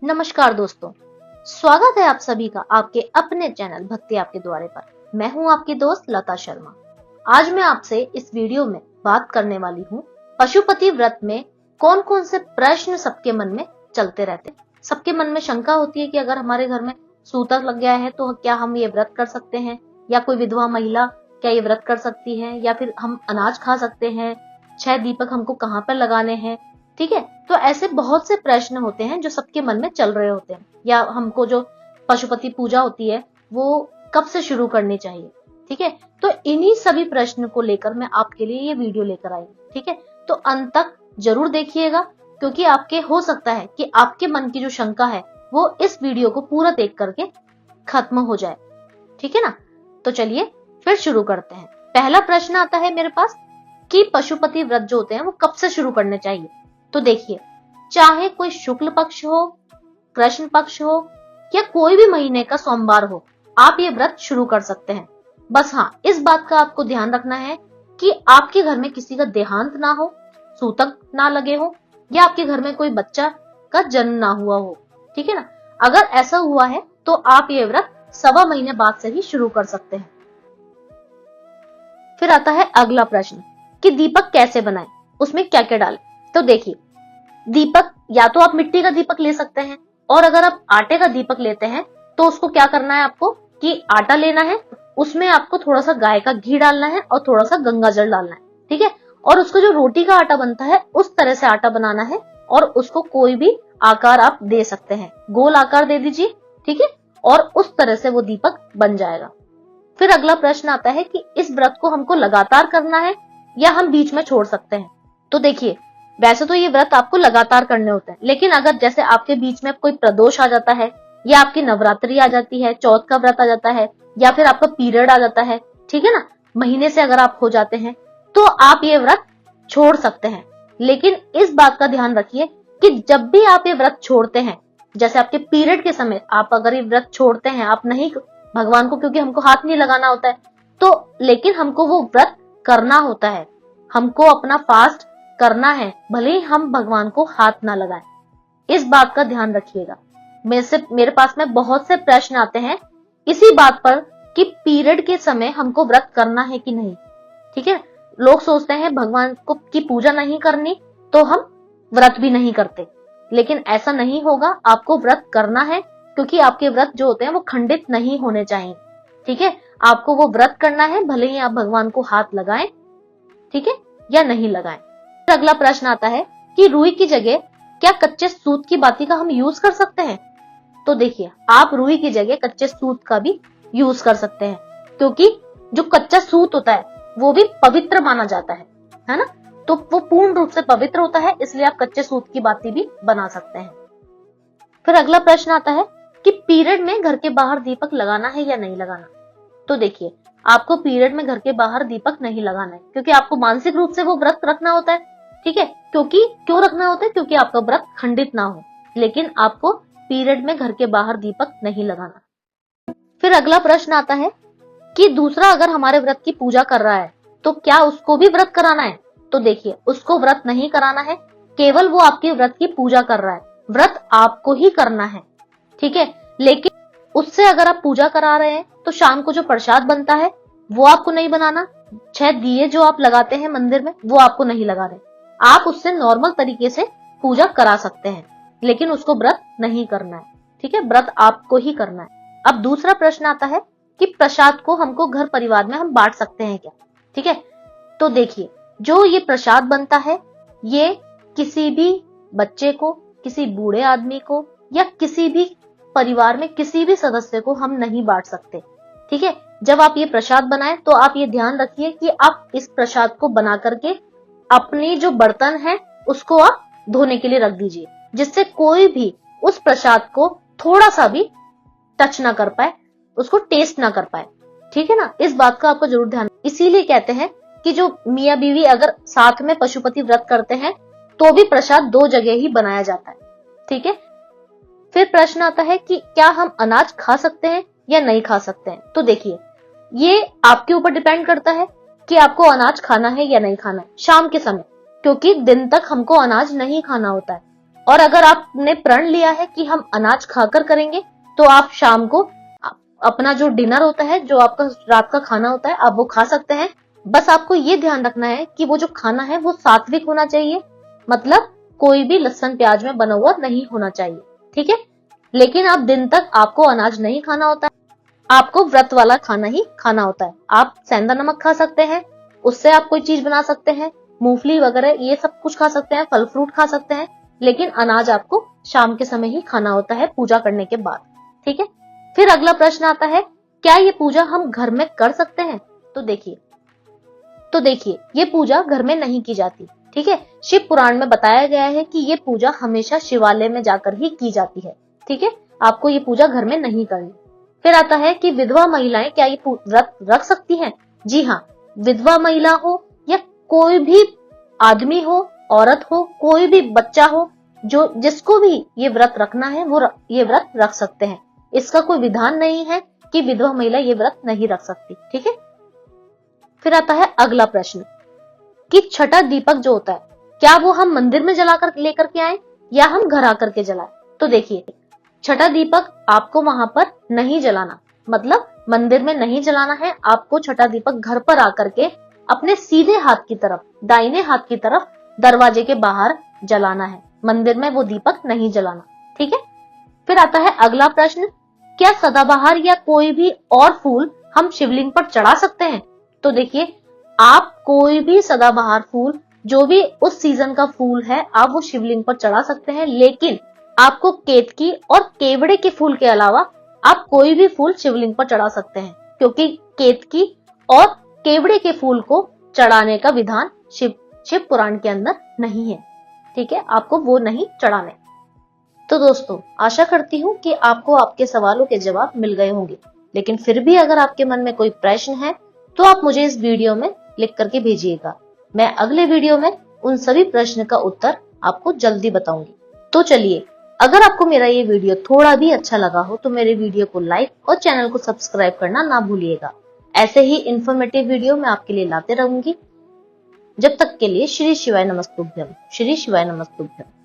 नमस्कार दोस्तों, स्वागत है आप सभी का आपके अपने चैनल भक्ति आपके द्वारे पर। मैं हूं आपकी दोस्त लता शर्मा। आज मैं आपसे इस वीडियो में बात करने वाली हूं पशुपति व्रत में कौन कौन से प्रश्न सबके मन में चलते रहते हैं। सबके मन में शंका होती है कि अगर हमारे घर में सूतक लग गया है तो क्या हम ये व्रत कर सकते हैं, या कोई विधवा महिला क्या ये व्रत कर सकती है, या फिर हम अनाज खा सकते हैं, 6 दीपक हमको कहाँ पर लगाने हैं। ठीक है, तो ऐसे बहुत से प्रश्न होते हैं जो सबके मन में चल रहे होते हैं, या हमको जो पशुपति पूजा होती है वो कब से शुरू करनी चाहिए। ठीक है, तो इन्हीं सभी प्रश्न को लेकर मैं आपके लिए ये वीडियो लेकर आई। ठीक है, तो अंत तक जरूर देखिएगा, क्योंकि आपके हो सकता है कि आपके मन की जो शंका है वो इस वीडियो को पूरा देख करके खत्म हो जाए। ठीक है ना, तो चलिए फिर शुरू करते हैं। पहला प्रश्न आता है मेरे पास कि पशुपति व्रत जो होते हैं वो कब से शुरू करने चाहिए। तो देखिए, चाहे कोई शुक्ल पक्ष हो, कृष्ण पक्ष हो, या कोई भी महीने का सोमवार हो, आप ये व्रत शुरू कर सकते हैं। बस हाँ, इस बात का आपको ध्यान रखना है कि आपके घर में किसी का देहांत ना हो, सूतक ना लगे हो, या आपके घर में कोई बच्चा का जन्म ना हुआ हो। ठीक है ना, अगर ऐसा हुआ है तो आप ये व्रत 1.25 महीने बाद से ही शुरू कर सकते हैं। फिर आता है अगला प्रश्न कि दीपक कैसे बनाएं, उसमें क्या क्या डालें। तो देखिए, दीपक या तो आप मिट्टी का दीपक ले सकते हैं, और अगर आप आटे का दीपक लेते हैं तो उसको क्या करना है आपको कि आटा लेना है, उसमें आपको थोड़ा सा गाय का घी डालना है और थोड़ा सा गंगा जल डालना है। ठीक है, और उसको जो रोटी का आटा बनता है उस तरह से आटा बनाना है, और उसको कोई भी आकार आप दे सकते हैं, गोल आकार दे दीजिए। ठीक है, और उस तरह से वो दीपक बन जाएगा। फिर अगला प्रश्न आता है कि इस व्रत को हमको लगातार करना है या हम बीच में छोड़ सकते हैं। तो देखिए, वैसे तो ये व्रत आपको लगातार करने होते हैं, लेकिन अगर जैसे आपके बीच में कोई प्रदोष आ जाता है, या आपकी नवरात्रि आ जाती है, चौथ का व्रत आ जाता है, या फिर आपका पीरियड आ जाता है, ठीक है ना, महीने से अगर आप हो जाते हैं, तो आप ये व्रत छोड़ सकते हैं। लेकिन इस बात का ध्यान रखिए कि जब भी आप ये व्रत छोड़ते हैं, जैसे आपके पीरियड के समय आप अगर ये व्रत छोड़ते हैं, आप नहीं, भगवान को क्योंकि हमको हाथ नहीं लगाना होता है, तो लेकिन हमको वो व्रत करना होता है, हमको अपना फास्ट करना है, भले ही हम भगवान को हाथ ना लगाएं। इस बात का ध्यान रखिएगा। मेरे पास में बहुत से प्रश्न आते हैं इसी बात पर कि पीरियड के समय हमको व्रत करना है कि नहीं। ठीक है, लोग सोचते हैं भगवान को की पूजा नहीं करनी तो हम व्रत भी नहीं करते, लेकिन ऐसा नहीं होगा। आपको व्रत करना है, क्योंकि आपके व्रत जो होते हैं वो खंडित नहीं होने चाहिए। ठीक है, आपको वो व्रत करना है, भले ही आप भगवान को हाथ लगाएं, ठीक है, या नहीं लगाएं। अगला प्रश्न आता है कि रुई की जगह क्या कच्चे सूत की बाती का हम यूज कर सकते हैं। तो देखिए, आप रुई की जगह कच्चे सूत का भी यूज कर सकते हैं, क्योंकि जो कच्चा सूत होता है वो भी पवित्र माना जाता है ना, तो वो पूर्ण रूप से पवित्र होता है, इसलिए आप कच्चे सूत की बाती भी बना सकते हैं। फिर अगला प्रश्न आता है कि पीरियड में घर के बाहर दीपक लगाना है या नहीं लगाना। तो देखिए, आपको पीरियड में घर के बाहर दीपक नहीं लगाना है, क्योंकि आपको मानसिक रूप से वो व्रत रखना होता है। ठीक है, क्यों रखना होता है, क्योंकि आपका व्रत खंडित ना हो, लेकिन आपको पीरियड में घर के बाहर दीपक नहीं लगाना। फिर अगला प्रश्न आता है कि दूसरा अगर हमारे व्रत की पूजा कर रहा है तो क्या उसको भी व्रत कराना है। तो देखिए, उसको व्रत नहीं कराना है, केवल वो आपके व्रत की पूजा कर रहा है, व्रत आपको ही करना है। ठीक है, लेकिन उससे अगर आप पूजा करा रहे हैं तो शाम को जो प्रसाद बनता है वो आपको नहीं बनाना, 6 दिए जो आप लगाते हैं मंदिर में वो आपको नहीं लगाने। आप उससे नॉर्मल तरीके से पूजा करा सकते हैं, लेकिन उसको व्रत नहीं करना है। ठीक है, व्रत आपको ही करना है। अब दूसरा प्रश्न आता है कि प्रसाद को हमको घर परिवार में हम बांट सकते हैं क्या। ठीक है, तो देखिए, जो ये प्रसाद बनता है ये किसी भी बच्चे को, किसी बूढ़े आदमी को, या किसी भी परिवार में किसी भी सदस्य को हम नहीं बांट सकते। ठीक है, जब आप ये प्रसाद बनाएं तो आप ये ध्यान रखिए कि आप इस प्रसाद को बना करके अपनी जो बर्तन है उसको आप धोने के लिए रख दीजिए, जिससे कोई भी उस प्रसाद को थोड़ा सा भी टच ना कर पाए, उसको टेस्ट ना कर पाए। ठीक है ना, इस बात का आपको जरूर ध्यान। इसीलिए कहते हैं कि जो मियां बीवी अगर साथ में पशुपति व्रत करते हैं तो भी प्रसाद 2 जगह ही बनाया जाता है। ठीक है, फिर प्रश्न आता है कि क्या हम अनाज खा सकते हैं या नहीं खा सकते हैं। तो देखिए, ये आपके ऊपर डिपेंड करता है कि आपको अनाज खाना है या नहीं खाना है शाम के समय, क्योंकि दिन तक हमको अनाज नहीं खाना होता है, और अगर आपने प्रण लिया है कि हम अनाज खाकर करेंगे, तो आप शाम को अपना जो डिनर होता है, जो आपका रात का खाना होता है, आप वो खा सकते हैं। बस आपको ये ध्यान रखना है कि वो जो खाना है वो सात्विक होना चाहिए, मतलब कोई भी लहसुन प्याज में बना हुआ नहीं होना चाहिए, ठीक है। लेकिन आप दिन तक आपको अनाज नहीं खाना होता है, आपको व्रत वाला खाना ही खाना होता है। आप सेंधा नमक खा सकते हैं, उससे आप कोई चीज बना सकते हैं, मूंगफली वगैरह ये सब कुछ खा सकते हैं, फल फ्रूट खा सकते हैं, लेकिन अनाज आपको शाम के समय ही खाना होता है पूजा करने के बाद, ठीक है। फिर अगला प्रश्न आता है, क्या ये पूजा हम घर में कर सकते हैं? तो देखिए ये पूजा घर में नहीं की जाती, ठीक है। शिव पुराण में बताया गया है कि ये पूजा हमेशा शिवालय में जाकर ही की जाती है, ठीक है। आपको ये पूजा घर में नहीं करनी। फिर आता है कि विधवा महिलाएं क्या ये व्रत रख सकती हैं? जी हाँ, विधवा महिला हो या कोई भी आदमी हो, औरत हो, कोई भी बच्चा हो, जो जिसको भी ये व्रत रखना है वो ये व्रत रख सकते हैं। इसका कोई विधान नहीं है कि विधवा महिला ये व्रत नहीं रख सकती, ठीक है। फिर आता है अगला प्रश्न कि छठा दीपक जो होता है, क्या वो हम मंदिर में जलाकर लेकर के आए या हम घर आकर के जलाएं? तो देखिए, छठा दीपक आपको वहां पर नहीं जलाना, मतलब मंदिर में नहीं जलाना है। आपको छठा दीपक घर पर आकर के अपने सीधे हाथ की तरफ, दाहिने हाथ की तरफ दरवाजे के बाहर जलाना है, मंदिर में वो दीपक नहीं जलाना, ठीक है। फिर आता है अगला प्रश्न, क्या सदाबहार या कोई भी और फूल हम शिवलिंग पर चढ़ा सकते हैं? तो देखिए, आप कोई भी सदाबहार फूल, जो भी उस सीजन का फूल है, आप वो शिवलिंग पर चढ़ा सकते हैं, लेकिन आपको केतकी और केवड़े के फूल के अलावा आप कोई भी फूल शिवलिंग पर चढ़ा सकते हैं, क्योंकि केतकी और केवड़े के फूल को चढ़ाने का विधान शिव पुराण के अंदर नहीं है, ठीक है। आपको वो नहीं चढ़ाने। तो दोस्तों, आशा करती हूँ कि आपको आपके सवालों के जवाब मिल गए होंगे, लेकिन फिर भी अगर आपके मन में कोई प्रश्न है तो आप मुझे इस वीडियो में लिख करके भेजिएगा। मैं अगले वीडियो में उन सभी प्रश्न का उत्तर आपको जल्दी बताऊंगी। तो चलिए, अगर आपको मेरा ये वीडियो थोड़ा भी अच्छा लगा हो तो मेरे वीडियो को लाइक और चैनल को सब्सक्राइब करना ना भूलिएगा। ऐसे ही इंफॉर्मेटिव वीडियो मैं आपके लिए लाते रहूंगी। जब तक के लिए श्री शिवाय नमस्तुभ्यम, श्री शिवाय नमस्तुभ्यम।